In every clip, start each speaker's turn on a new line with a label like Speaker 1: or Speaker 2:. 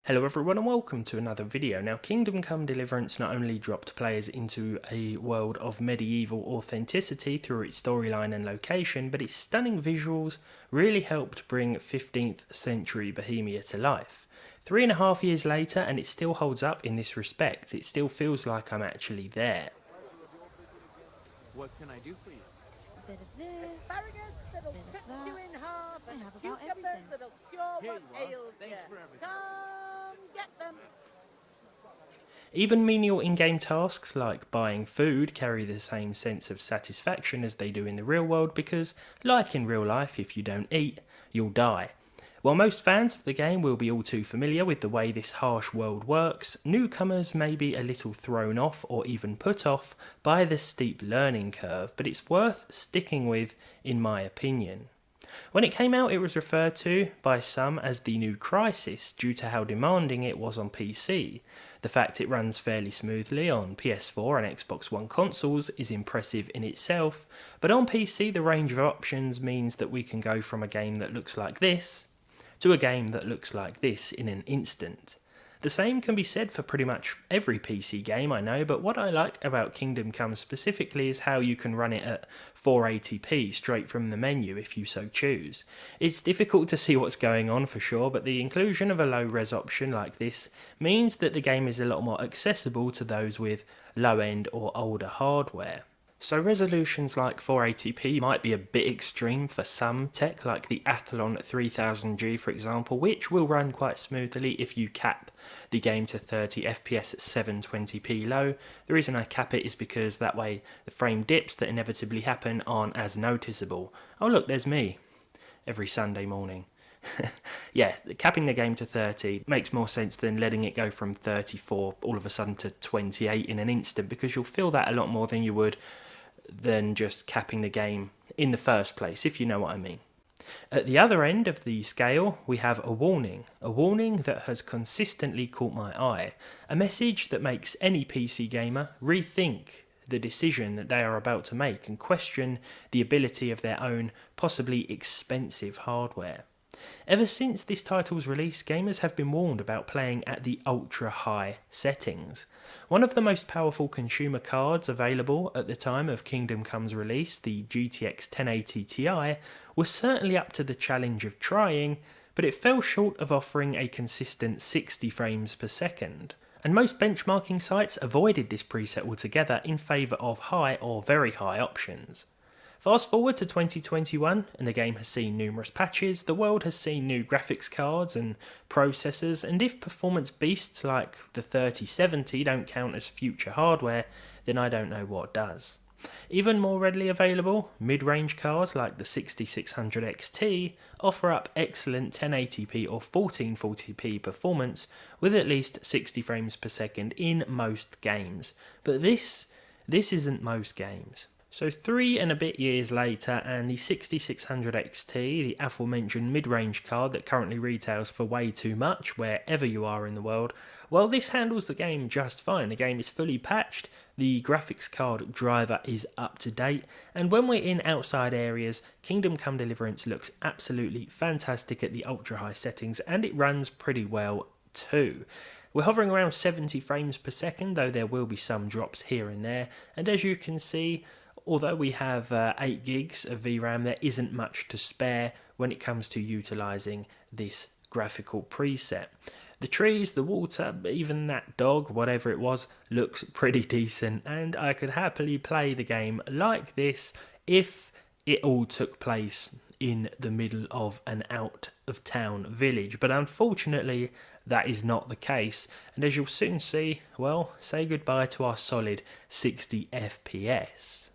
Speaker 1: Hello everyone and welcome to another video. Now, Kingdom Come Deliverance not only dropped players into a world of medieval authenticity through its storyline and location, but its stunning visuals really helped bring 15th century Bohemia to life. 3.5 years later and it still holds up in this respect. It still feels like I'm actually there.
Speaker 2: What can I do for you?
Speaker 3: A bit of this,
Speaker 4: Asparagus that'll
Speaker 3: bit of
Speaker 4: cut
Speaker 3: that.
Speaker 4: you in half,
Speaker 3: I
Speaker 4: and
Speaker 3: have about
Speaker 4: cucumbers
Speaker 3: everything.
Speaker 4: that'll cure
Speaker 2: Here
Speaker 4: what
Speaker 2: you are.
Speaker 4: ails
Speaker 2: Thanks
Speaker 4: you.
Speaker 2: for everything.
Speaker 4: Come get them.
Speaker 1: Even menial in-game tasks like buying food carry the same sense of satisfaction as they do in the real world because, like in real life, if you don't eat, you'll die. While most fans of the game will be all too familiar with the way this harsh world works, newcomers may be a little thrown off or even put off by the steep learning curve, but it's worth sticking with in my opinion. When it came out, it was referred to by some as the new Crisis due to how demanding it was on PC. The fact it runs fairly smoothly on PS4 and Xbox One consoles is impressive in itself, but on PC the range of options means that we can go from a game that looks like this to a game that looks like this in an instant. The same can be said for pretty much every PC game I know, but what I like about Kingdom Come specifically is how you can run it at 480p straight from the menu if you so choose. It's difficult to see what's going on for sure, but the inclusion of a low res option like this means that the game is a lot more accessible to those with low end or older hardware. So resolutions like 480p might be a bit extreme for some tech, like the Athlon 3000G for example, which will run quite smoothly if you cap the game to 30 FPS at 720p low. The reason I cap it is because that way the frame dips that inevitably happen aren't as noticeable. Oh look, there's me, every Sunday morning. Yeah, capping the game to 30 makes more sense than letting it go from 34 all of a sudden to 28 in an instant, because you'll feel that a lot more than you would than just capping the game in the first place, if you know what I mean. At the other end of the scale, we have a warning that has consistently caught my eye, a message that makes any PC gamer rethink the decision that they are about to make and question the ability of their own, possibly expensive hardware. Ever since this title's release, gamers have been warned about playing at the ultra-high settings. One of the most powerful consumer cards available at the time of Kingdom Come's release, the GTX 1080 Ti, was certainly up to the challenge of trying, but it fell short of offering a consistent 60 frames per second. And most benchmarking sites avoided this preset altogether in favour of high or very high options. Fast forward to 2021 and the game has seen numerous patches, the world has seen new graphics cards and processors, and if performance beasts like the 3070 don't count as future hardware, then I don't know what does. Even more readily available, mid-range cards like the 6600 XT offer up excellent 1080p or 1440p performance with at least 60 frames per second in most games. But this isn't most games. So 3 and a bit years later, and the 6600 XT, the aforementioned mid-range card that currently retails for way too much wherever you are in the world, well, this handles the game just fine. The game is fully patched, the graphics card driver is up to date, and when we're in outside areas, Kingdom Come Deliverance looks absolutely fantastic at the ultra-high settings, and it runs pretty well too. We're hovering around 70 frames per second, though there will be some drops here and there, and as you can see, although we have 8 gigs of VRAM, there isn't much to spare when it comes to utilising this graphical preset. The trees, the water, even that dog, whatever it was, looks pretty decent, and I could happily play the game like this if it all took place in the middle of an out-of-town village. But unfortunately, that is not the case, and as you'll soon see, well, say goodbye to our solid 60 FPS.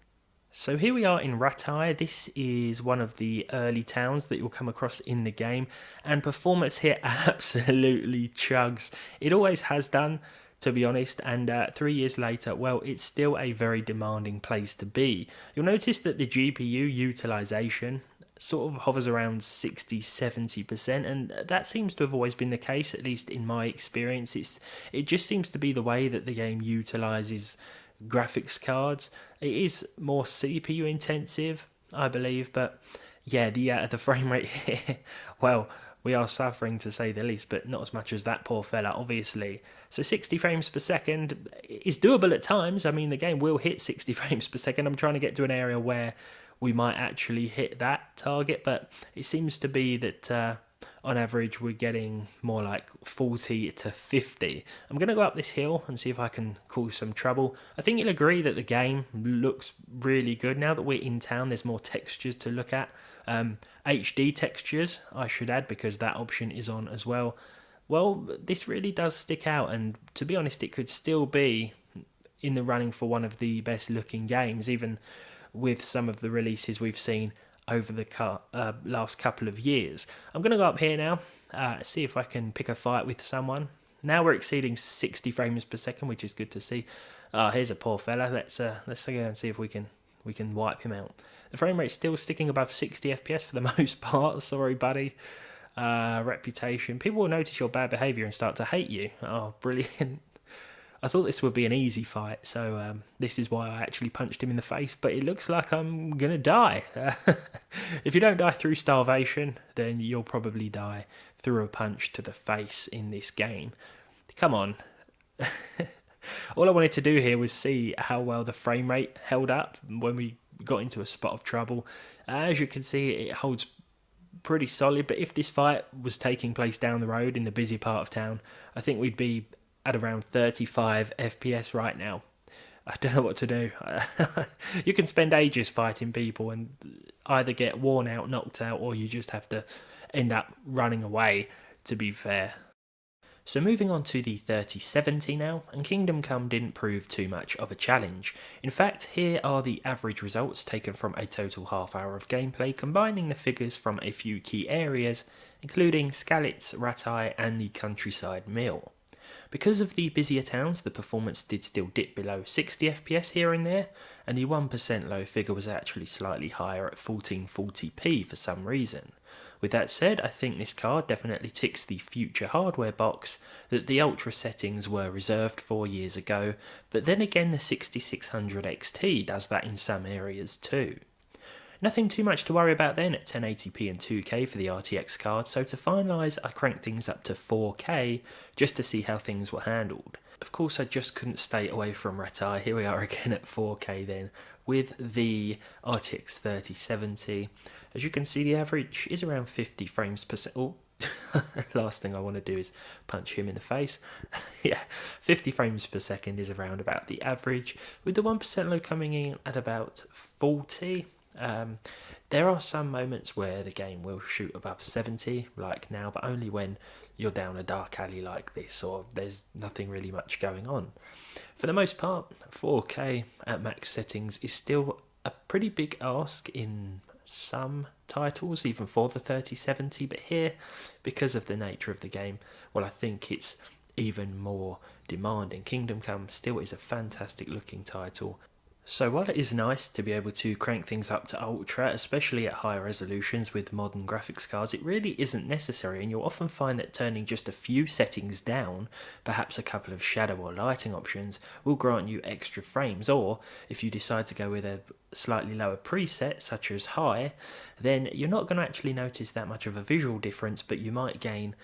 Speaker 1: So here we are in Rattay. This is one of the early towns that you'll come across in the game, and performance here absolutely chugs. It always has done, to be honest, and 3 years later, well, it's still a very demanding place to be. You'll notice that the GPU utilization sort of hovers around 60-70%, and that seems to have always been the case, at least in my experience. It just seems to be the way that the game utilizes graphics cards. It is more CPU intensive, I believe, but yeah, the frame rate here, well, we are suffering to say the least, but not as much as that poor fella, obviously. So 60 frames per second is doable at times. I mean, the game will hit 60 frames per second. I'm trying to get to an area where we might actually hit that target, but it seems to be that on average we're getting more like 40 to 50. I'm going to go up this hill and see if I can cause some trouble. I think you'll agree that the game looks really good. Now that we're in town, there's more textures to look at. HD textures, I should add, because that option is on as well. Well, this really does stick out, and to be honest, it could still be in the running for one of the best looking games, even with some of the releases we've seen over the last couple of years. I'm going to go up here now, see if I can pick a fight with someone. Now we're exceeding 60 frames per second, which is good to see. Here's a poor fella. Let's go and see if we can wipe him out. The frame rate's still sticking above 60 FPS for the most part. Sorry, buddy. Reputation. People will notice your bad behaviour and start to hate you. Oh, brilliant. I thought this would be an easy fight, so this is why I actually punched him in the face, but it looks like I'm going to die. If you don't die through starvation, then you'll probably die through a punch to the face in this game. Come on. All I wanted to do here was see how well the frame rate held up when we got into a spot of trouble. As you can see, it holds pretty solid, but if this fight was taking place down the road in the busy part of town, I think we'd be at around 35 FPS right now. I don't know what to do. You can spend ages fighting people and either get worn out, knocked out, or you just have to end up running away, to be fair. So moving on to the 3070 now, and Kingdom Come didn't prove too much of a challenge. In fact, here are the average results taken from a total half hour of gameplay, combining the figures from a few key areas, including Skalitz, Rattay and the countryside mill. Because of the busier towns, the performance did still dip below 60 FPS here and there, and the 1% low figure was actually slightly higher at 1440p for some reason. With that said, I think this card definitely ticks the future hardware box that the Ultra settings were reserved for years ago, but then again the 6600 XT does that in some areas too. Nothing too much to worry about then at 1080p and 2K for the RTX card, so to finalise I cranked things up to 4K just to see how things were handled. Of course I just couldn't stay away from Rattay. Here we are again at 4K then with the RTX 3070. As you can see, the average is around 50 frames per second. Oh, last thing I want to do is punch him in the face. Yeah, 50 frames per second is around about the average, with the 1% low coming in at about 40. There are some moments where the game will shoot above 70, like now, but only when you're down a dark alley like this, or there's nothing really much going on. For the most part, 4K at max settings is still a pretty big ask in some titles, even for the 3070, but here, because of the nature of the game, well, I think it's even more demanding. Kingdom Come still is a fantastic looking title. So while it is nice to be able to crank things up to Ultra, especially at higher resolutions with modern graphics cards, it really isn't necessary, and you'll often find that turning just a few settings down, perhaps a couple of shadow or lighting options, will grant you extra frames, or if you decide to go with a slightly lower preset, such as high, then you're not going to actually notice that much of a visual difference, but you might gain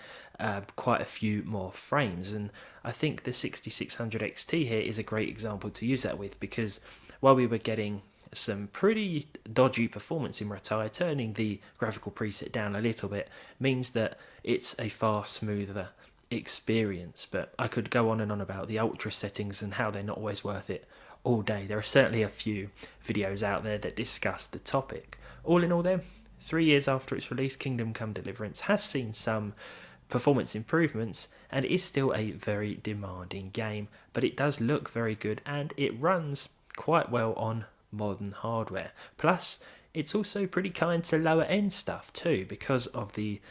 Speaker 1: quite a few more frames. And I think the 6600 XT here is a great example to use that with, because while we were getting some pretty dodgy performance in Rattay, turning the graphical preset down a little bit means that it's a far smoother experience. But I could go on and on about the Ultra settings and how they're not always worth it all day. There are certainly a few videos out there that discuss the topic. All in all then, 3 years after its release, Kingdom Come Deliverance has seen some performance improvements and is still a very demanding game, but it does look very good and it runs quite well on modern hardware. Plus, it's also pretty kind to lower end stuff too, because of the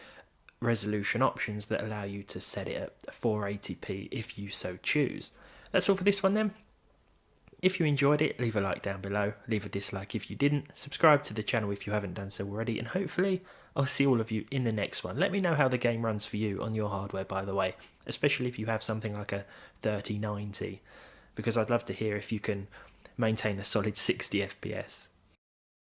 Speaker 1: resolution options that allow you to set it at 480p if you so choose. That's all for this one then. If you enjoyed it, leave a like down below, leave a dislike if you didn't, subscribe to the channel if you haven't done so already, and hopefully I'll see all of you in the next one. Let me know how the game runs for you on your hardware, by the way, especially if you have something like a 3090, because I'd love to hear if you can maintain a solid 60 FPS.